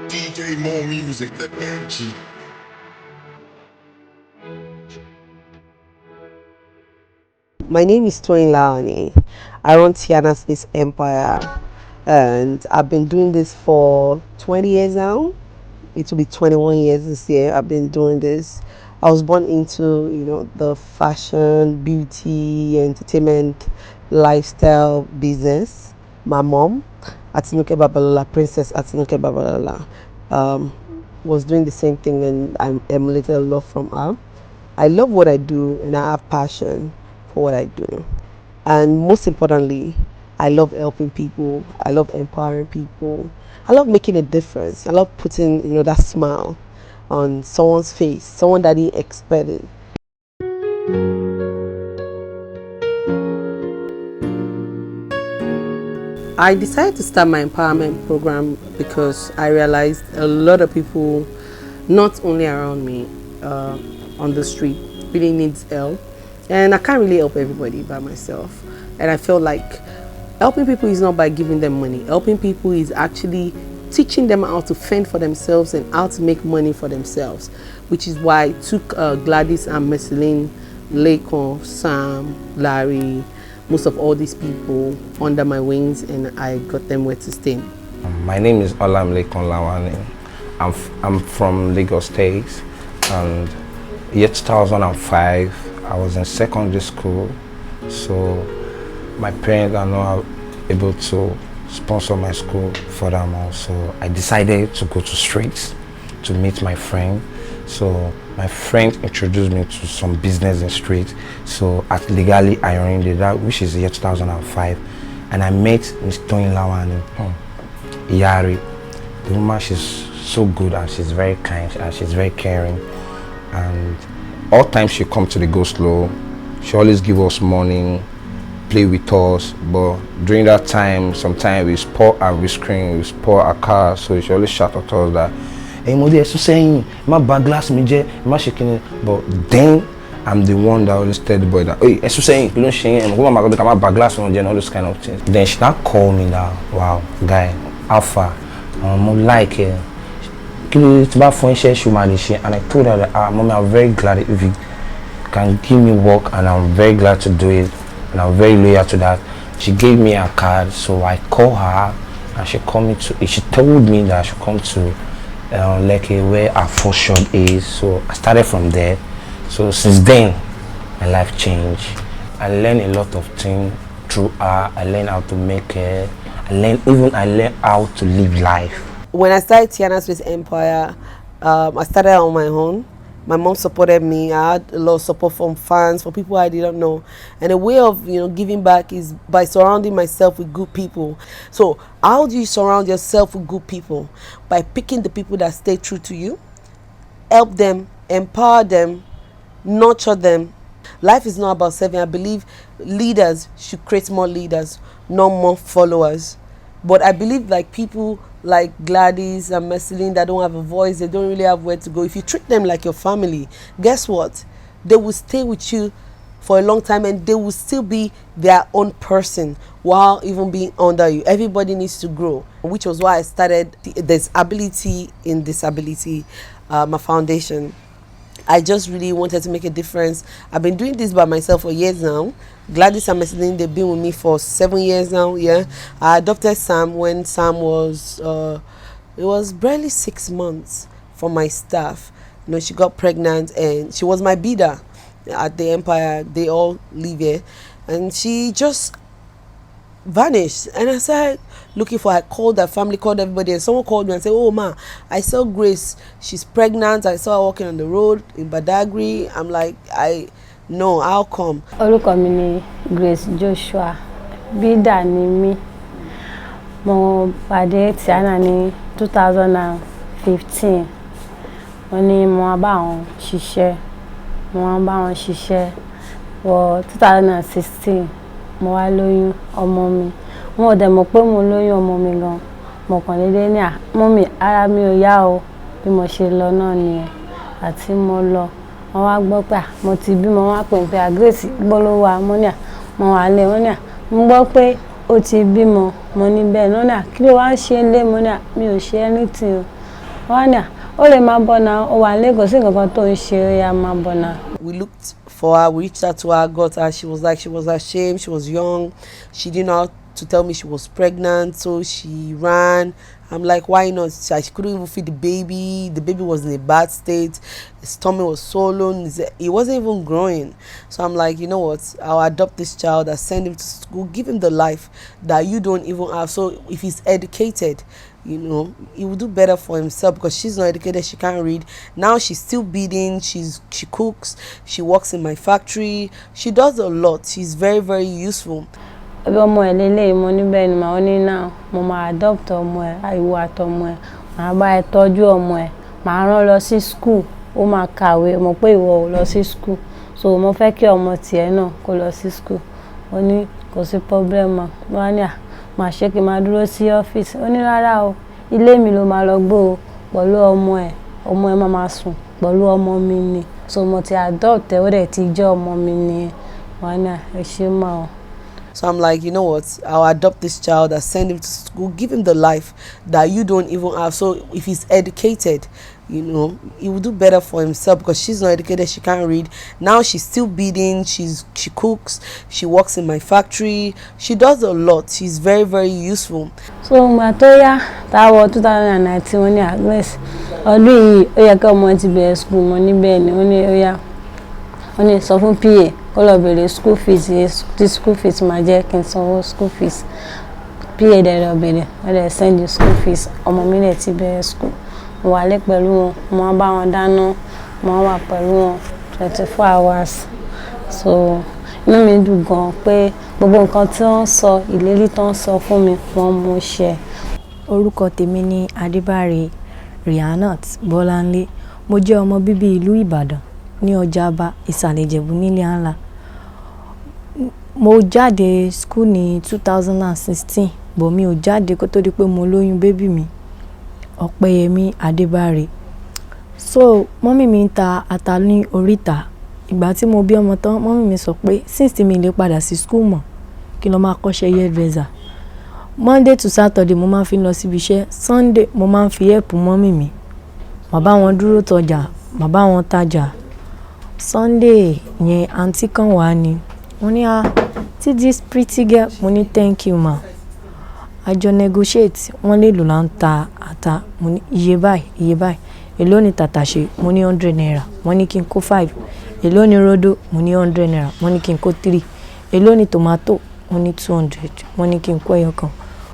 DJ, more music, the energy. My name is Toyin Lawani'S. I run Tiannah's empire, and I've been doing this for 20 years now. It will be 21 years this year. I've been doing this. I was born into, the fashion, beauty, entertainment, lifestyle business. My mom, Atinuke Babalola, Princess Atinuke Babalola, was doing the same thing, and I emulated a lot from her. I love what I do, and I have passion for what I do. And most importantly, I love helping people. I love empowering people. I love making a difference. I love putting, that smile on someone's face, someone that didn't expect it. I decided to start my empowerment program because I realized a lot of people, not only around me, on the street, really needs help. And I can't really help everybody by myself. And I feel like helping people is not by giving them money. Helping people is actually teaching them how to fend for themselves and how to make money for themselves, which is why I took Gladys and Merceline, Lakon, Sam, Larry, most of all these people under my wings, and I got them where to stay. My name is Toyin Lawani'S. I'm from Lagos State, and year 2005 I was in secondary school, so my parents are not able to sponsor my school furthermore, so I decided to go to streets to meet my friend. So my friend introduced me to some business in street, so at Legally Ironing, that which is year 2005, and I met Miss Toyin Lawani'S, Yari. The woman, she's so good, and she's very kind, and she's very caring, and all times she come to the go slow, she always give us money, play with us. But during that time, sometimes we sport and we scream, we sport our car, so she always shout at us that, hey Modi, so saying my bag glass me my shaking it. But then I'm the one that always tell the boy that, hey, so saying you don't shame and my bag glass on all those kind of things. Then she not call me now, wow guy, alpha, like it. And I told her that, Mommy, I'm very glad if you can give me work, and I'm very glad to do it, and I'm very loyal to that. She gave me a card, so I called her, and she told me that I should come to Lekki, where our first shop is. So I started from there. So since then, my life changed. I learned a lot of things through her. I learned how to make it. I learned how to live life. When I started Tiannah's empire, I started on my own. My mom supported me. I had a lot of support from fans, for people I didn't know. And a way of giving back is by surrounding myself with good people. So how do you surround yourself with good people? By picking the people that stay true to you, help them, empower them, nurture them. Life is not about serving. I believe leaders should create more leaders, not more followers. But I believe like people like Gladys and Merceline that don't have a voice, they don't really have where to go. If you treat them like your family, guess what? They will stay with you for a long time, and they will still be their own person while even being under you. Everybody needs to grow, which was why I started this Ability in Disability, my foundation. I just really wanted to make a difference. I've been doing this by myself for years now. Gladys and Merceline, they've been with me for 7 years now. Yeah, I adopted Sam when Sam was it was barely 6 months from my staff. She got pregnant, and she was my bidder at the empire. They all live here, and she just vanished. And I started looking for her. I called her family, called everybody, and someone called me and said, oh ma, I saw Grace, she's pregnant. I saw her walking on the road in Badagry. I'm like, no, how come? Orúkọ mi ni Grace Joshua, bídà ni mí. Mo pàdé Tiannahs ní 2015. Wọ́n ní mo wá bá wọn ṣiṣẹ́. Wọ 2016 mo wá lóyún ọmọ mi. Mo dẹ̀ mọ̀ pé mo lóyún ọmọ mi gan. Mo kàn dédé ní mọ́mì ara mi ò yá o, bí mo ṣe lọ náà nìyẹn. Àti mo lọ, wọ́n wá gbọ́ pé mo ti bímọ, wọ́n wá pè pé Grace gbọ́ ló wà, mo ní mo wà lé, wọ́n ní mo gbọ́ pé ó ti bímọ, mo ní bẹ́ẹ̀, wọ́n ní kí ló wá ṣe lé, mo ní mi ò ṣe anything o. wọ́n ní ó lè máa bọ̀ náà ó wà Lagos sí nǹkan tó ń ṣe ó yá máa bọ̀ náà. We looked for her, we reached out to her, got her. She was ashamed, she was young, she didn't know how to tell me she was pregnant, so she ran. I'm like, why not? She couldn't even feed the baby was in a bad state, his tummy was swollen, he wasn't even growing. So I'm like, you know what, I'll adopt this child, I'll send him to school, give him the life that you don't even have. So if he's educated, you know, he will do better for himself, because she's not educated, she can't read. Now she's still beading, she cooks, she works in my factory, she does a lot. She's very, very useful. Ọmọ ẹ̀ lélẹ̀ mo níbẹ̀ ni màá ní náà mo máa adopt ọmọ ẹ̀ àìwò àtọmọ ẹ̀ màá bá ẹ tọ́jú ọmọ ẹ̀ màá rán lọ sí school ó máa kàwé mo pé ìwọ ò lọ sí school so mo fẹ́ kí ọmọ tiẹ̀ náà kó lọ sí school ó ní kò sí problem wọ́n ní màá ṣe kí n máa dúró sí ọ́fíìsì ó ní rárá o ilé mi ló máa lọ gbé o pẹ̀lú ọmọ ẹ̀ máa sùn pẹ̀lú ọmọ mi ni so mo ti adopt ẹ̀ ó dẹ̀ ti jẹ́ ọmọ mi ni wọ́n ní ẹ ṣé mà o. So I'm like, you know what, I'll adopt this child, I'll send him to school, give him the life that you don't even have. So if he's educated, you know, he will do better for himself, because she's not educated, she can't read. Now she's still beading, she cooks, she works in my factory, she does a lot. She's very, very useful. So Matoya, that was 2019 when at least ọdún yìí ó yẹ kí ọmọ ti bẹ̀rẹ̀ school mo níbẹ̀ ni ó ní sọ fún PA ó lọ bẹ̀rẹ̀ school fees tí school fees máa jẹ́ kí n sanwó school fees PA dẹ̀ lọ bẹ̀rẹ̀ ó dẹ̀ send you school fees ọmọ mi lè ti bẹ̀rẹ̀ school mo wà lé pẹ̀lú wọn mo máa bá wọn dáná mo wà pẹ̀lú wọn 24 hours so inú mi dùn gan pé gbogbo nǹkan tí wọ́n sọ ìlérí tí wọ́n sọ fún mi wọ́n mú ṣẹ. Orúkọ tèmi ni Adébáre Rihanna's Bọ́láńlé mo jẹ́ ọmọ bíbí ìlú Ìbàdàn ní Ọjà'ba Ìsàlẹ̀ Ìjẹ̀bú nílé ńlá. Mo jáde school ní 2016 bọ̀ mi ò jáde kó tó di pé mo lóyún bébì mi Ọpẹ́yẹmí Adébáre. So mọ́mì mi ń ta ata ní oríta. Ìgbà tí mo bí ọmọ tán mọ́mì mi sọ pé since mi lè padà sí school mọ́ kí lọ máa kọ́ṣẹ́ hairdresser. Monday to Saturday mo máa fi lọ síbi iṣẹ́, Sunday mo máa ń fi help mọ́mì mi. Màá bá wọn dúró tọjà, màá bá wọn tajà. Sunday yẹn àǹtí kan wà ní wọ́n ní tí this pretty girl mo ní thank you ma. Àjọ negotiate wọ́n lè lò là ń ta ata mo ní iye báyìí èló ni tàtàṣé mo ní 100 naira wọ́n ní kí n kó 5 èló ni rodo mo ní 100 naira wọ́n ní kí n kó 3 èló ni tomato mo ní 200 wọ́n ní kí n kó ẹyọ kan.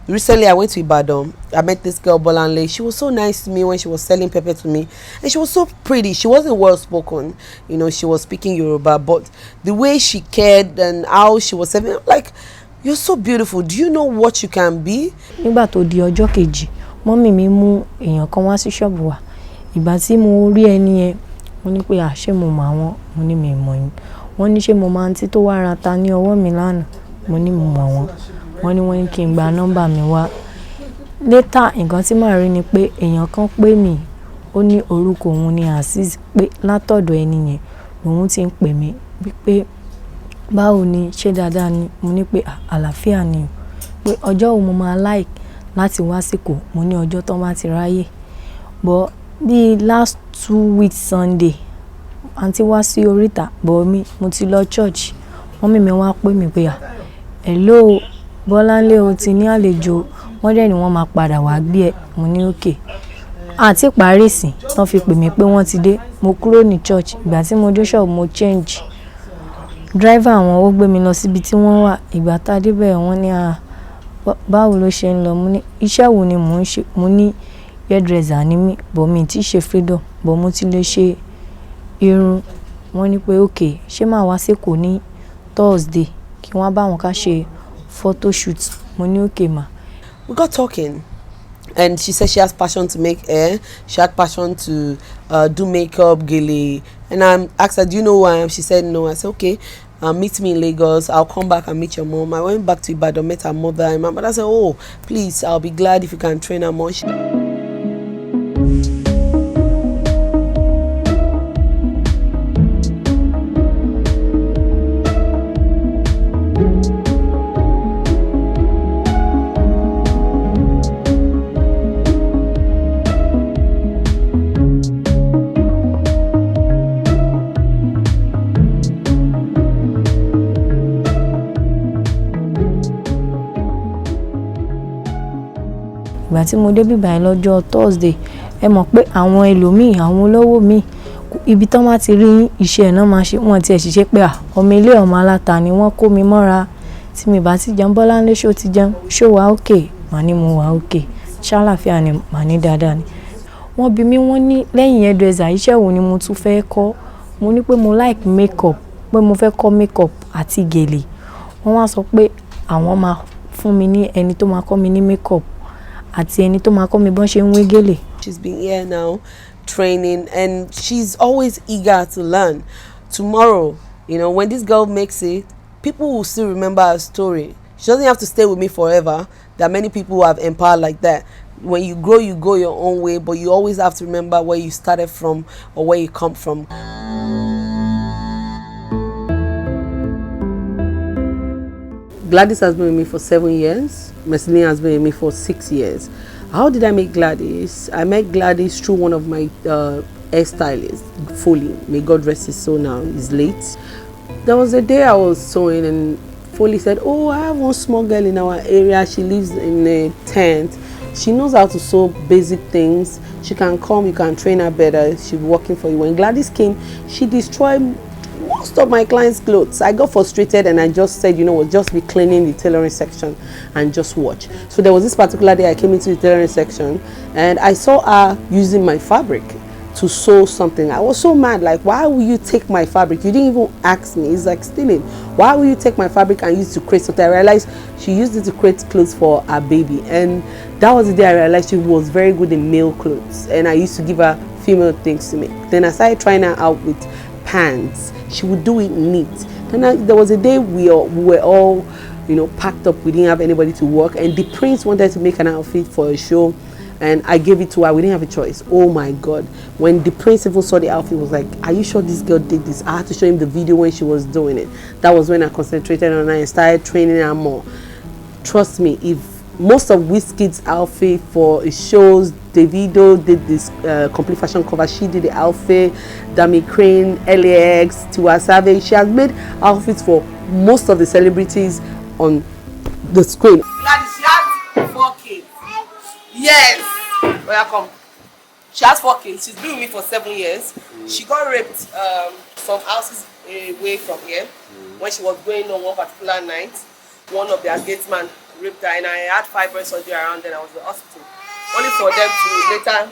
Recently, I went to Ibadan. I met this girl, Bolanle. She was so nice to me when she was selling pepper to me. And she was so pretty. She wasn't well spoken. You know, she was speaking Yoruba. But the way she cared and how she was serving, I'm like, you're so beautiful. Do you know what you can be? Nígbà tó di ọjọ́ kejì, mọ́mì mi mú èèyàn kan wá sí ṣọ́ọ̀bù wa. Ìgbà tí mo rí ẹni yẹn, mo ní pé ṣé mo mọ̀ àwọn, mo ní mi mọ̀ yín. Wọ́n ní ṣé mo máa ń tí tó wá ra ta ní ọwọ́ mi lánàá, mo ní mo mọ̀ wọ́n. Wọ́n ní kí n gba nọ́mbà mi wá. Later nǹkan tí màá rí ni pé èèyàn kan pè mí ó ní orúkọ òun ní Azeez pé látọ̀dọ̀ ẹni yẹn lòun ti ń pè mí pé báwo ni ṣé dáadáa ni mo ní pé àlàáfíà ni pé ọjọ́ wo mo máa like láti wá síkò mo ní ọjọ́ tó bá ti ráyè. But bí last 2 weeks Sunday àǹtí wá sí oríta bọ̀ mi mo ti lọ church mọ́mì mi wá pè mí pé hello Bọ́láńlé o ti ní àlejò wọ́n dẹ̀ ni wọ́n máa padà wá gbé ẹ mo ní okay àti parí ìsìn tán fi pè mí pé wọ́n ti dé mo kúrò ní church ìgbà tí mo dé shop mo change driver àwọn ó gbé mi lọ síbi tí wọ́n wà ìgbà tá dé bẹ́ẹ̀ wọ́n ní báwo ló ṣe ń lọ mo ní iṣẹ́ wo ni mò ń ṣe mo ní hairdresser ni mí bọ̀ mi ti ṣe freedom bọ̀ mo ti lè ṣe irun wọ́n ní pé okay ṣé máa wá síkò ní Thursday kí wọ́n bá wọn ká ṣe photo shoot mo ní okay ma. We got talking. And she said she has passion to make hair. She had passion to do makeup, gele. And I asked her, do you know who I am? She said no. I said, okay, meet me in Lagos. I'll come back and meet your mom. I went back to Ibadan, met her mother. And my mother said, oh, please, I'll be glad if you can train her more. ìgbà tí mo dé bíbá lọ́jọ́ Thursday ẹ mọ̀ pé àwọn ẹlòmíì àwọn olówó míì ibi tán bá ti rí iṣẹ́ náà máa ṣe wọ́n ti ẹ̀ ṣiṣẹ́ pé ọmọ ilé ọmọ aláta ni wọ́n kó mi mọ́ra tí mi bá ti jẹun Bọ́láńlé ṣó ti jẹun ṣó wà òkè màá ní mo wà òkè ṣàlàfíà ni màá ní dáadáa ni. Wọ́n bi mí wọ́n ní lẹ́yìn hairdresser iṣẹ́ wo ni mo tún fẹ́ kọ́ mo ní pé mo like makeup pé mo fẹ́ kọ́ makeup àti gèlè wọ́n wá sọ pé àwọn máa fún mi ní ẹni tó máa kọ́ mi ní makeup àti ẹni tó máa kọ́ mi bọ́n ṣe ń wé gèlè. She's been here now training and she's always eager to learn. Tomorrow, you know, when this girl makes it, people will still remember her story. She doesn't have to stay with me forever. There are many people who have empowered like that. When you grow, you go your own way, but you always have to remember where you started from or where you come from. Gladys has been with me for 7 years. Messeline has been with me for 6 years. How did I meet Gladys? I met Gladys through one of my hairstylists, Foley. May God rest his soul now, he's late. There was a day I was sewing and Foley said, oh, I have one small girl in our area. She lives in a tent. She knows how to sew basic things. She can come, you can train her better. She'll be working for you. When Gladys came, she destroyed most of my clients' clothes. I got frustrated and I just said, you know what, just be cleaning the tailoring section and just watch. So there was this particular day I came into the tailoring section and I saw her using my fabric to sew something. I was so mad, like, why will you take my fabric? You didn't even ask me. It's like stealing. Why will you take my fabric and use it to create something? I realized she used it to create clothes for her baby, and that was the day I realized she was very good in male clothes, and I used to give her female things to make. Then I started trying her out with pants. She would do it neat. Then there was a day we were all, you know, packed up. We didn't have anybody to work, and the prince wanted to make an outfit for a show, and I gave it to her. We didn't have a choice. Oh my God. When the prince even saw the outfit, he was like, are you sure this girl did this? I had to show him the video when she was doing it. That was when I concentrated on her and started training her more. Trust me, if most of Wizkid's outfit for his shows, Davido did this complete fashion cover, she did the outfit, Dami Crane, LAX, Tiwa Savage, she has made outfits for most of the celebrities on the screen. Gladys, she has 4 kids. Yes! Welcome. She has 4 kids. She's been with me for 7 years. She got raped some houses away from here when she was going on one particular night. One of their gatesmen raped her, and I had fibroid surgery around then. I was in the hospital. Only for them to later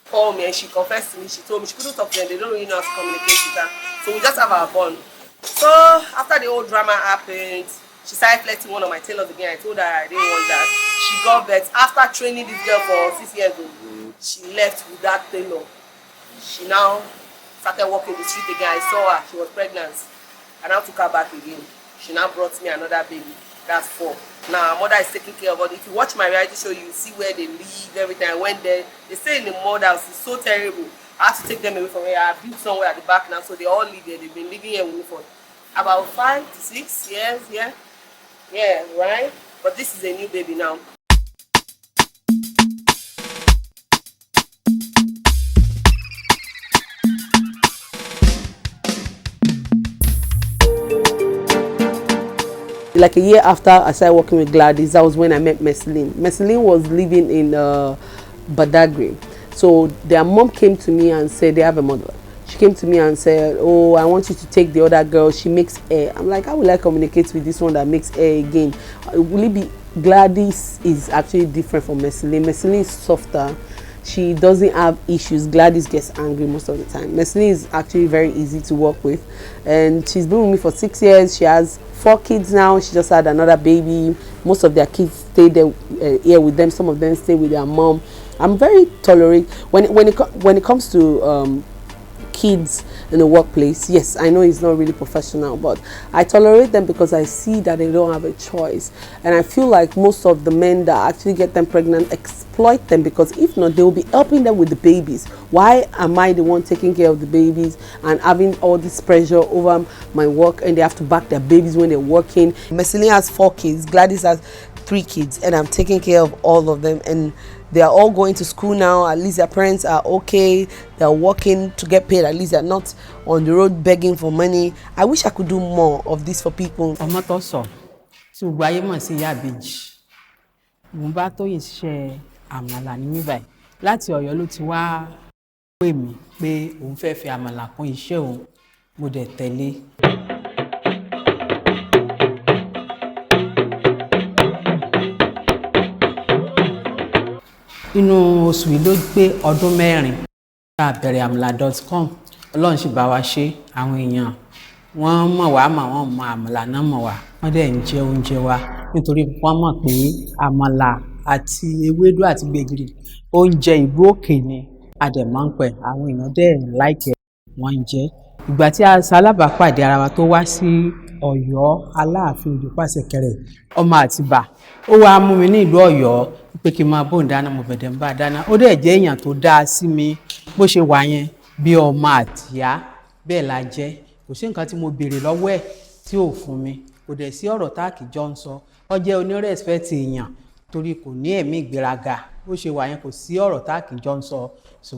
call me, and she confessed to me. She told me she couldn't talk to them. They don't really know how to communicate with her. So we just have our bond. So after the whole drama happened, she started flirting one of my tailors again. I told her I didn't want that. She got bet. After training this girl for 6 years old, she left with that tailor. She now started walking the street again. I saw her. She was pregnant. I now took her back again. She now brought me another baby. That's 4. Now, her mother is taking care of her. If you watch my reality show, you see where they live, everything. I went there. They stay in the mud house. It's so terrible. I have to take them away from here. I built somewhere at the back now, so they all live there. They've been living here with me for about 5 to 6 years. Yeah. Yeah, right? But this is a new baby now. Like a year after I started working with Gladys, that was when I met Messeline. Messeline was living in Badagry. So their mom came to me and said they have a mother. She came to me and said, oh, I want you to take the other girl. She makes hair. I'm like, how will I communicate with this one that makes hair again? Will it be? Gladys is actually different from Messeline. Messeline is softer. She doesn't have issues. Gladys gets angry most of the time. Messeline is actually very easy to work with. And she's been with me for 6 years. She has 4 kids now. She just had another baby. Most of their kids stay there here with them. Some of them stay with their mom. I'm very tolerant when it comes to kids in the workplace. Yes, I know it's not really professional, but I tolerate them because I see that they don't have a choice, and I feel like most of the men that actually get them pregnant exploit them, because if not, they will be helping them with the babies. Why am I the one taking care of the babies and having all this pressure over my work, and they have to back their babies when they're working? Messeline has 4 kids, Gladys has 3 kids, and I'm taking care of all of them, and they are all going to school now. At least their parents are okay. They are working to get paid. At least they're not on the road begging for money. I wish I could do more of this for people. Ọmọ tó sọ tí gbogbo ayé mọ̀ sí ìyá ìbejì. Mo bá Tóyìn ṣe àmàlà ní mí báyìí. Láti Ọ̀yọ́ ló ti wá pè mí pé òun fẹ́ fi àmàlà kún iṣẹ́ òun, mo dẹ̀ tẹ̀lé. Inú oṣù yìí ló pé ọdún 4 tá a bẹ̀rẹ̀ amala.com. Ọlọ́run sì bá wa ṣe, àwọn èèyàn wọ́n mọ̀ wá mà wọ́n mọ àmàlà náà mọ̀ wá, wọ́n dẹ̀ ń jẹ oúnjẹ wa nítorí wọ́n mọ̀ pé àmàlà àti ewédú àti gbẹ̀gìrì oúnjẹ ìlú òkè ni a dẹ̀ máa ń pẹ̀, àwọn èèyàn dẹ̀ láìkẹ́ wọ́n ń jẹ. Ìgbà tí a ṣalábàápàdé ara wa tó wá sí Ọ̀yọ́ Aláàfin Òjó Pàṣẹkẹrẹ ọmọ Àtìbà, ó wá mú mi ní ìlú Ọ̀yọ́ pé kí n máa bóun dáná, mo bẹ̀dẹ̀ ń bá dáná. Ó dẹ̀ jẹ́ èèyàn tó dáa sí mi bó ṣe wà yẹn, bí ọmọ àtìyá bẹ́ẹ̀ la jẹ́. Kò sí nǹkan tí mo béèrè lọ́wọ́ ẹ̀ tí ò fún mi, kò dẹ̀ sí ọ̀rọ̀ tá kì jọ ń sọ. Ó jẹ́ onírẹ̀spẹ̀tì èèyàn torí kò ní ẹ̀mí ìgbéraga, bó ṣe wà yẹn kò sí ọ̀rọ̀ tá kì jọ ń sọ. So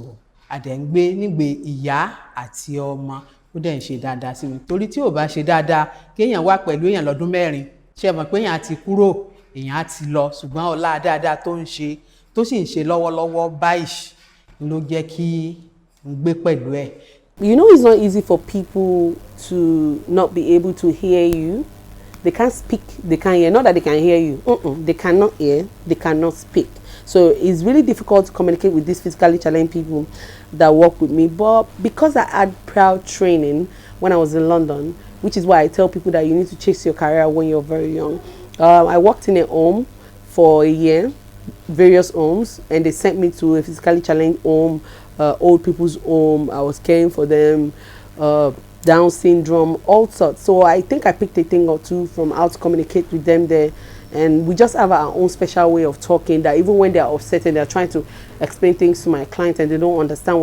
àdẹ̀ ń gbé nígbè ìyá àti ọmọ, ó dẹ̀ ń ṣe dáadáa sí mi torí tí ò bá ṣe dáadáa kéèyàn wá pẹ̀lú èèyàn lọ́dún 4, ṣe mọ̀ pé èèyàn ti kúrò, èèyàn á ti lọ, ṣùgbọ́n ọlá dáadáa tó ń ṣe tó sì ń ṣe lọ́wọ́lọ́wọ́ báyìí ló jẹ́ kí n gbé pẹ̀lú ẹ̀. You know, it's not easy for people to not be able to hear you. They can't speak, they can't hear. Not that they can hear you. They cannot hear, they cannot speak. So it's really difficult to communicate with these physically challenged people that work with me. But because I had prior training when I was in London, which is why I tell people that you need to chase your career when you're very young. I worked in a home for a year, various homes, and they sent me to a physically challenged home, old people's home. I was caring for them, Down syndrome, all sorts. So I think I picked a thing or two from how to communicate with them there. And we just have our own special way of talking that even when they're upset and they're trying to explain things to my clients and they don't understand,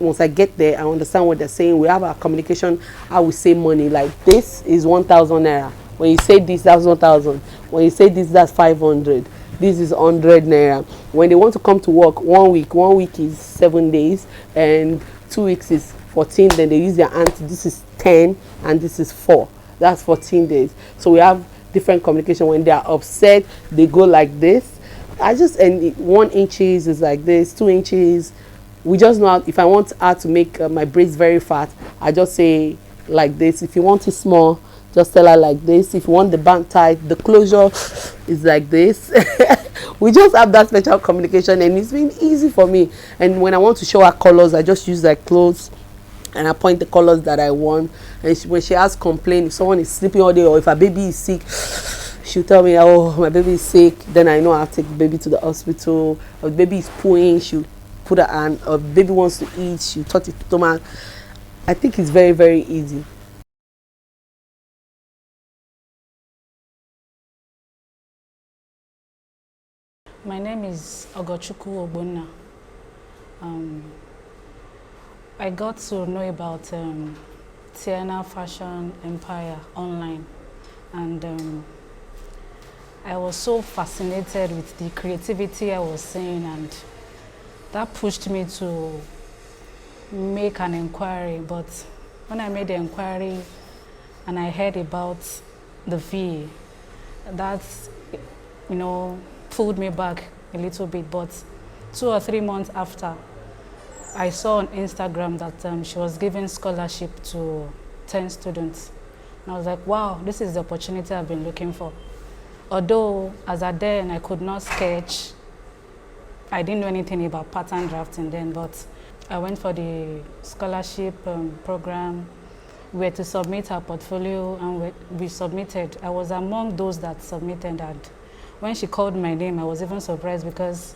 once I get there, I understand what they're saying. We have our communication, how we say money. Like, this is 1,000 naira. When you say this, that's 1,000. When you say this, that's 500. This is 100 naira. When they want to come to work, 1 week is 7 days, and 2 weeks is 14. Then they use their hand. This is 10 and this is 4. That's 14 days. So we have different communication. When they are upset, they go like this. And 1 inches is like this, 2 inches. We just know how, if I want her to make my braids very fat, I just say like this. If you want it small, just tell her like this. If you want the band tight, the closure is like this. We just have that special communication, and it's been easy for me. And when I want to show her colors, I just use like clothes and I point the colors that I want. And when she has complaint, if someone is sleeping all day or if her baby is sick, she'll tell me, oh, my baby is sick. Then I know I have to take the baby to the hospital. Or the baby is pooing, she'll put her hand. Or the baby wants to eat, she'll touch the stomach. I think it's very, very easy. My name is Ogochukwu Ogbonna. I got to know about Tiannah Fashion Empire online, and I was so fascinated with the creativity I was seeing, and that pushed me to make an inquiry. But when I made the inquiry and I heard about the fee, that's, you know, pulled me back a little bit. But 2 or 3 months after, I saw on Instagram that she was giving scholarship to 10 students. And I was like, wow, this is the opportunity I've been looking for. Although, as at then, I could not sketch. I didn't know anything about pattern drafting then, but I went for the scholarship program. We were to submit our portfolio, and we submitted. I was among those that submitted, and when she called my name, I was even surprised because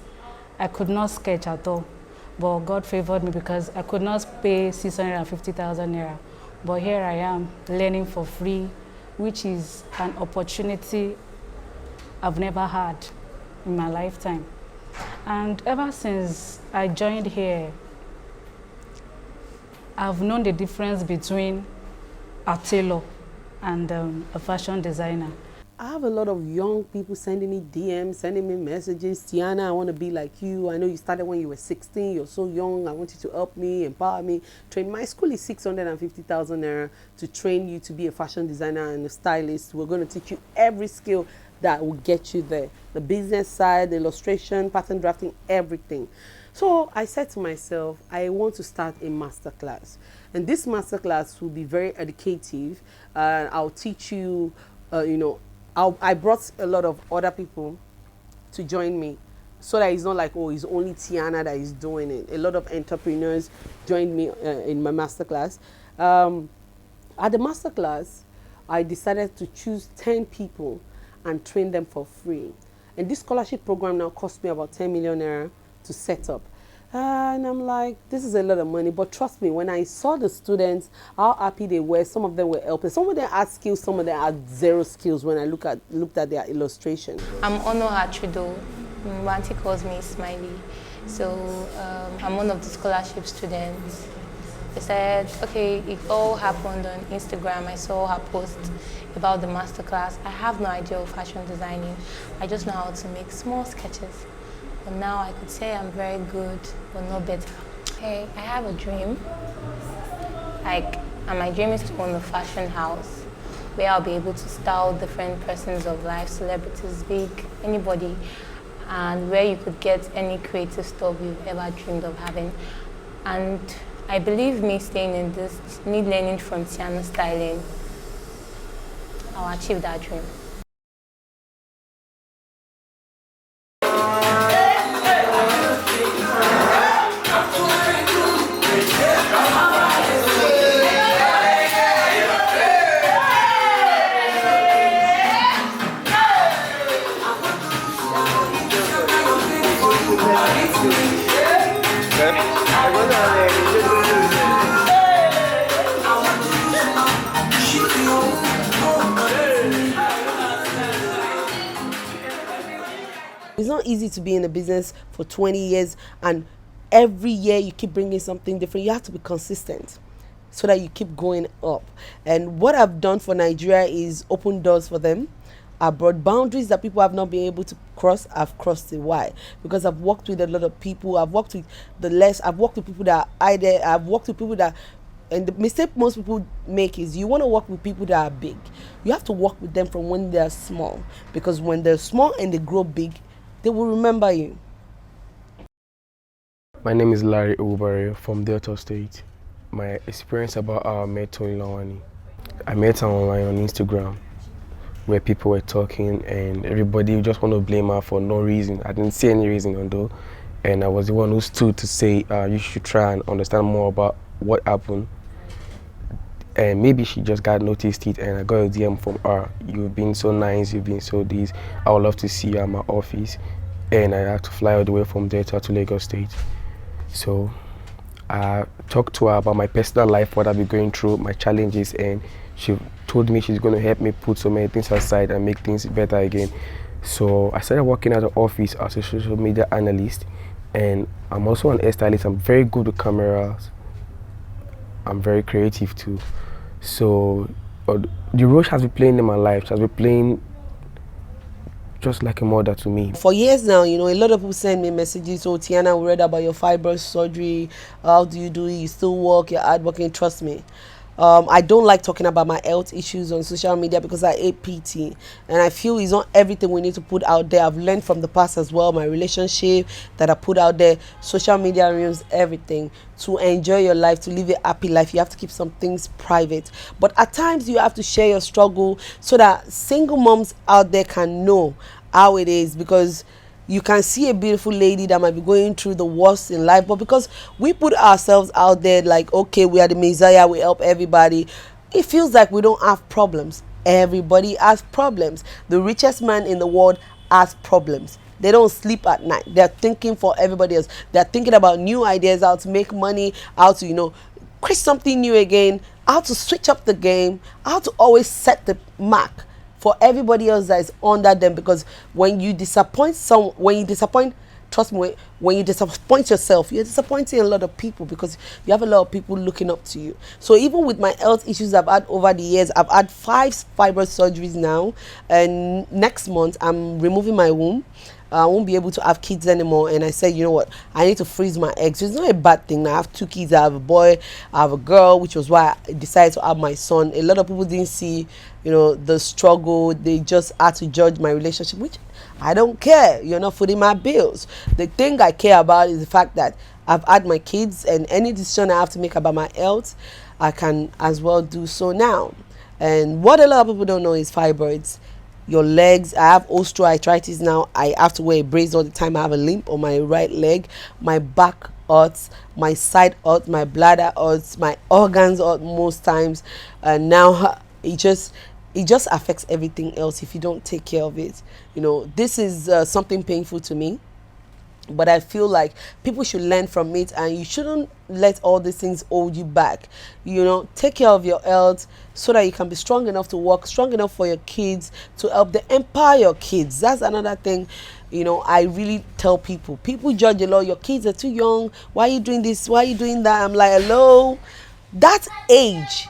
I could not sketch at all. But God favored me because I could not pay 650,000 naira. But here I am learning for free, which is an opportunity I've never had in my lifetime. And ever since I joined here, I've known the difference between a tailor and a fashion designer. I have a lot of young people sending me DMs, sending me messages. Tiannah, I want to be like you. I know you started when you were 16. You're so young. I want you to help me, empower me, train. My school is 650,000 naira to train you to be a fashion designer and a stylist. We're going to teach you every skill that will get you there. The business side, the illustration, pattern drafting, everything. So I said to myself, I want to start a masterclass. And this masterclass will be very educative. I'll teach you, I brought a lot of other people to join me so that it's not like, oh, it's only Tiannah that is doing it. A lot of entrepreneurs joined me in my masterclass. At the masterclass, I decided to choose 10 people and train them for free. And this scholarship program now cost me about 10 million naira to set up. And I'm like, this is a lot of money. But trust me, when I saw the students, how happy they were, some of them were helpless. Some of them had skills, some of them had zero skills when I looked at their illustration. I'm Ono Achudo. My auntie calls me Smiley. So I'm one of the scholarship students. They said, okay, it all happened on Instagram. I saw her post about the masterclass. I have no idea of fashion designing. I just know how to make small sketches. But now I could say I'm very good, but not better. Hey, I have a dream. And my dream is to own a fashion house where I'll be able to style different persons of life, celebrities, big, anybody, and where you could get any creative stuff you've ever dreamed of having. And I believe me staying in this, me learning from Tiannah's styling, I'll achieve that dream. It's not easy to be in a business for 20 years and every year you keep bringing something different. You have to be consistent so that you keep going up. And what I've done for Nigeria is open doors for them. I brought boundaries that people have not been able to cross. I've crossed it. Why? Because I've worked with a lot of people. I've worked with I've worked with people that are either, I've worked with people that, and the mistake most people make is you want to work with people that are big. You have to work with them from when they're small, because when they're small and they grow big, they will remember you. My name is Larry Ubari from Delta State. My experience about how I met Toyin Lawani. I met her online on Instagram where people were talking and everybody just want to blame her for no reason. I didn't see any reason although, and I was the one who stood to say you should try and understand more about what happened. And maybe she just got noticed it and I got a DM from her. You've been so nice, you've been so this. I would love to see you at my office. And I had to fly all the way from Delta to Lagos State. So I talked to her about my personal life, what I've been going through, my challenges, and she told me she's going to help me put so many things aside and make things better again. So I started working at the office as a social media analyst, and I'm also an hairstylist. I'm very good with cameras. I'm very creative too. So the role she has been playing in my life, she has been playing just like a mother to me. For years now, a lot of people send me messages, oh Tiannah, we read about your fibroid surgery, how do you do it, you still work, you're hardworking. Trust me, I don't like talking about my health issues on social media because I hate PT, and I feel it's not everything we need to put out there. I've learned from the past as well, my relationship that I put out there. Social media ruins everything. To enjoy your life, to live a happy life, you have to keep some things private, but at times you have to share your struggle so that single moms out there can know how it is, because you can see a beautiful lady that might be going through the worst in life, but because we put ourselves out there like, okay, we are the Messiah, we help everybody, it feels like we don't have problems. Everybody has problems. The richest man in the world has problems. They don't sleep at night. They're thinking for everybody else. They're thinking about new ideas, how to make money, how to, create something new again, how to switch up the game, how to always set the mark for everybody else that is under them. Because when you disappoint trust me, when you disappoint yourself, you're disappointing a lot of people because you have a lot of people looking up to you. So even with my health issues I've had over the years, I've had 5 fibroid surgeries now, and next month I'm removing my womb. I won't be able to have kids anymore, and I said, you know what, I need to freeze my eggs. It's not a bad thing. I have 2 kids. I have a boy, I have a girl, which was why I decided to have my son. A lot of people didn't see, you know, the struggle. They just had to judge my relationship, which I don't care. You're not footing my bills. The thing I care about is the fact that I've had my kids, and any decision I have to make about my health, I can as well do so now. And what a lot of people don't know is fibroids. Your legs, I have osteoarthritis now. I have to wear a brace all the time. I have a limp on my right leg. My back hurts, my side hurts, my bladder hurts, my organs hurt most times. And now it just affects everything else if you don't take care of it. You know, this is something painful to me, but I feel like people should learn from it, and you shouldn't let all these things hold you back. You know, take care of your health so that you can be strong enough to work, strong enough for your kids, to help them empower your kids. That's another thing, you know, I really tell people. People judge a lot. Your kids are too young. Why are you doing this? Why are you doing that? I'm like, hello? That age,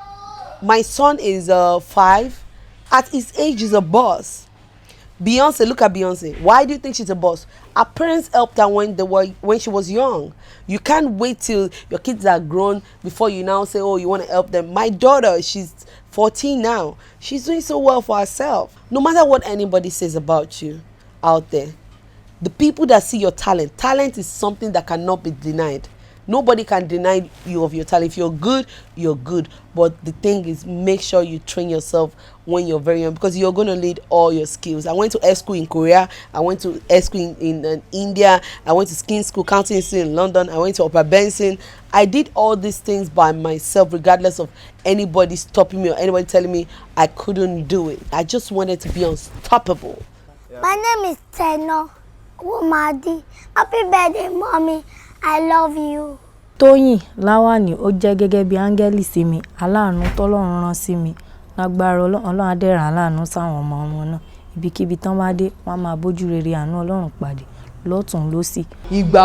my son is 5. At his age, he's a boss. Beyonce, look at Beyonce. Why do you think she's a boss? Her parents helped her when she was young. You can't wait till your kids are grown before you now say, oh, you want to help them. My daughter, she's 14 now. She's doing so well for herself. No matter what anybody says about you out there, the people that see your talent is something that cannot be denied. Nobody can deny you of your talent. If you're good, you're good. But the thing is, make sure you train yourself when you're very young, because you're going to need all your skills. I went to air school in Korea. I went to air school in India. I went to skin school, counting school in London. I went to Upper Benson. I did all these things by myself, regardless of anybody stopping me or anybody telling me I couldn't do it. I just wanted to be unstoppable. My name is Tiannah's Womadi. Happy birthday, mommy. I love you. Toyin Lawani'S ó jẹ́ gẹ́gẹ́ bí áńgẹ́lì sí mi, aláàánú tọ́lọ́run rán sí mi. Lágbára Ọlọ́run á dẹ̀ rán aláàánú sáwọn ọmọ wọn náà. Ibikíbi tán bá dé, wọ́n á máa bójú rere àánú Ọlọ́run pàdé lọ́tùn lósì. Ìgbà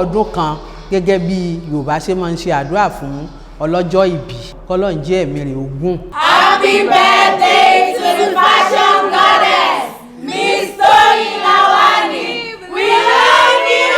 ọdún kan gẹ́gẹ́ bí Yorùbá ṣe máa ń ṣe àdúrà fún ọlọ́jọ́ ìbí. K'Ọlọ́run jẹ́ ẹ̀mí rẹ̀ ogún. Happy birthday to the fashion goddess, Miss Toyin Lawani'S. We love you.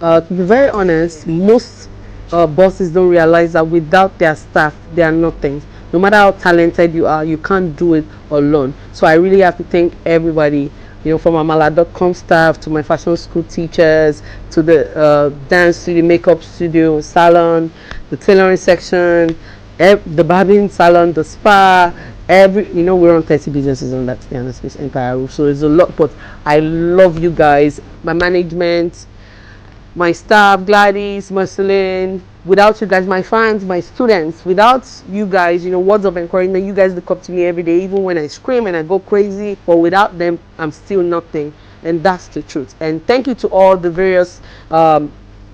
To be very honest, most bosses don't realize that without their staff, they are nothing. No matter how talented you are, you can't do it alone. So I really have to thank everybody, you know, from amala.com staff to my fashion school teachers, to the dance studio, makeup studio, salon, the tailoring section, the barbing salon, the spa, you know, we're on 30 businesses on that TIANNAH'S Empire roof. So it's a lot, but I love you guys, my management, my staff, Gladys, Marceline. Without you guys, my fans, my students, without you guys, you know, words of encouragement, you guys look up to me every day, even when I scream and I go crazy. But without them, I'm still nothing, and that's the truth. And thank you to all the various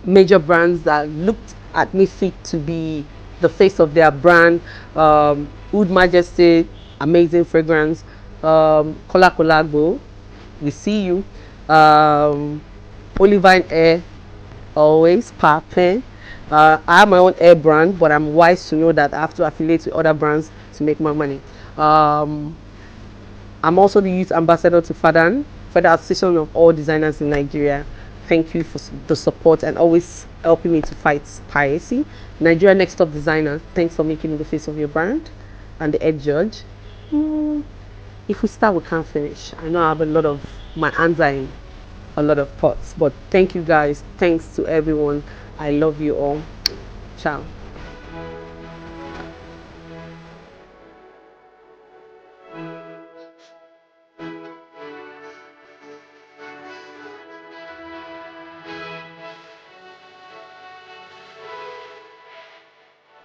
major brands that looked at me fit to be the face of their brand. Oud Majesty, amazing fragrance. Kola Kolagbo, we see you. Olivine Air, always popping. I have my own air brand, but I'm wise to know that I have to affiliate with other brands to make more money. I'm also the youth ambassador to FADAN, Federal Association of All Designers in Nigeria. Thank you for the support and always helping me to fight piracy. Nigeria Next Top Designer, thanks for making me the face of your brand and the head judge. If we start, we can't finish. I know I have a lot of, my hands are in a lot of pots, but thank you guys. Thanks to everyone. I love you all. Ciao.